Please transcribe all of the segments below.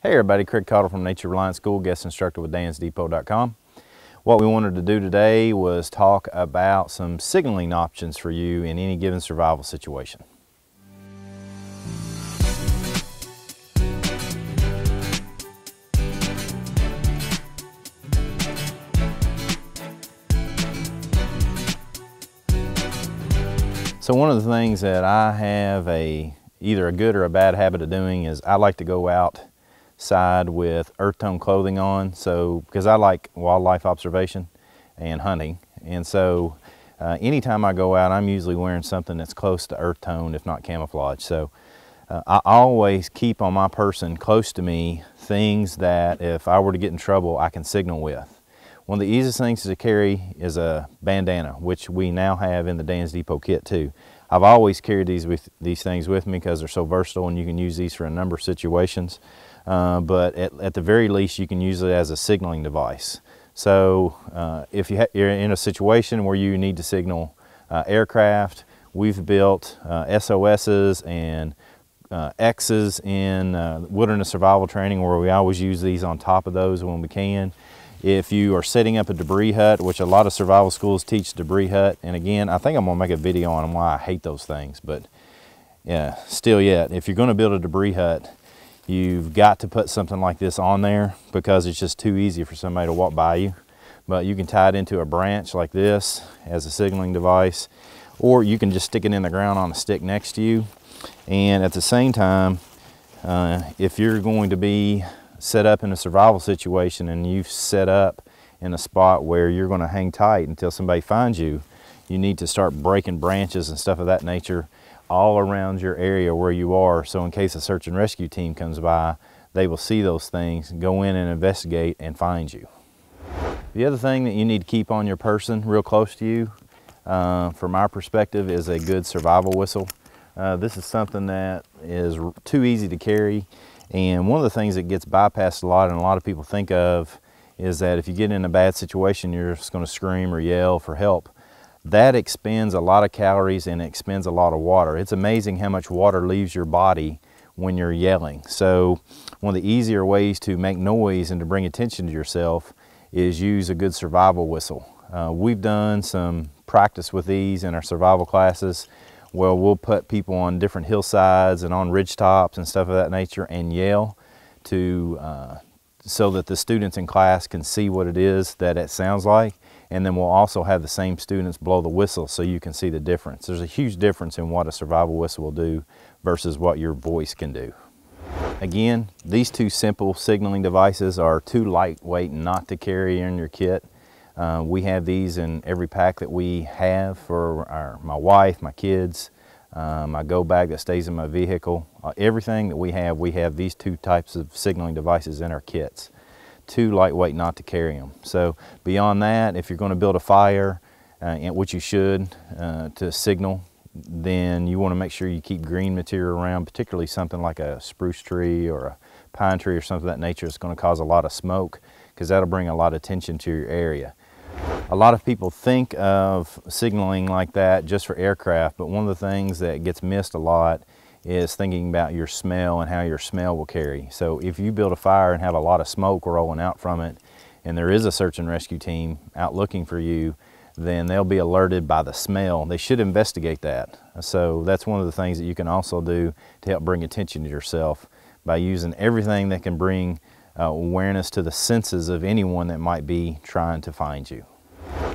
Hey everybody, Craig Cottle from Nature Reliance School, guest instructor with dansdepot.com. What we wanted to do today was talk about some signaling options for you in any given survival situation. So one of the things that I have either a good or a bad habit of doing is I like to go outside with earth tone clothing on, because I like wildlife observation and hunting, and so anytime I go out I'm usually wearing something that's close to earth tone, if not camouflage. So I always keep on my person close to me things that if I were to get in trouble I can signal with. One of the easiest things to carry is a bandana, which we now have in the Dan's Depot kit too. I've always carried these things with me because they're so versatile and you can use these for a number of situations. But at the very least you can use it as a signaling device. So if you're in a situation where you need to signal aircraft, we've built SOSs and X's in wilderness survival training, where we always use these on top of those when we can. If you are setting up a debris hut, which a lot of survival schools teach debris hut, and again, I think I'm gonna make a video on why I hate those things, but yeah, still yet, if you're gonna build a debris hut, you've got to put something like this on there because it's just too easy for somebody to walk by you. But you can tie it into a branch like this as a signaling device, or you can just stick it in the ground on a stick next to you. And at the same time, if you're going to be set up in a survival situation and you've set up in a spot where you're going to hang tight until somebody finds you, you need to start breaking branches and stuff of that nature all around your area where you are, so in case a search and rescue team comes by, they will see those things, go in and investigate and find you. The other thing that you need to keep on your person real close to you, from our perspective, is a good survival whistle. This is something that is too easy to carry. And one of the things that gets bypassed a lot, and a lot of people think of, is that if you get in a bad situation, you're just going to scream or yell for help. That expends a lot of calories and expends a lot of water. It's amazing how much water leaves your body when you're yelling. So one of the easier ways to make noise and to bring attention to yourself is use a good survival whistle. We've done some practice with these in our survival classes. Well, we'll put people on different hillsides and on ridge tops and stuff of that nature and yell so that the students in class can see what it is that it sounds like. And then we'll also have the same students blow the whistle so you can see the difference. There's a huge difference in what a survival whistle will do versus what your voice can do. Again, these two simple signaling devices are too lightweight not to carry in your kit. We have these in every pack that we have for my wife, my kids, my go bag that stays in my vehicle. Everything that we have these two types of signaling devices in our kits. Too lightweight not to carry them. So beyond that, if you're going to build a fire, which you should, to signal, then you want to make sure you keep green material around, particularly something like a spruce tree or a pine tree or something of that nature. It's going to cause a lot of smoke because that'll bring a lot of attention to your area. A lot of people think of signaling like that just for aircraft, but one of the things that gets missed a lot is thinking about your smell and how your smell will carry. So if you build a fire and have a lot of smoke rolling out from it, and there is a search and rescue team out looking for you, then they'll be alerted by the smell. They should investigate that. So that's one of the things that you can also do to help bring attention to yourself by using everything that can bring awareness to the senses of anyone that might be trying to find you.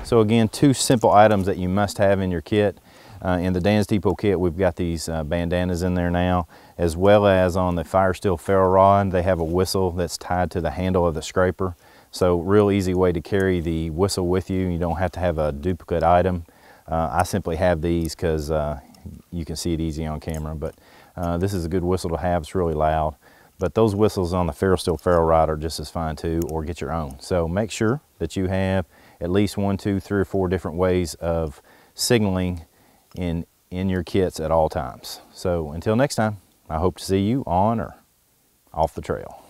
So again, two simple items that you must have in your kit. In the Dan's Depot kit, we've got these bandanas in there now, as well as on the Fire Steel ferro rod, they have a whistle that's tied to the handle of the scraper. So real easy way to carry the whistle with you. You don't have to have a duplicate item. I simply have these because you can see it easy on camera, but this is a good whistle to have. It's really loud. But those whistles on the Steel ferro rod are just as fine too, or get your own. So make sure that you have at least 1, 2, 3, or 4 different ways of signaling in your kits at all times. So until next time, I hope to see you on or off the trail.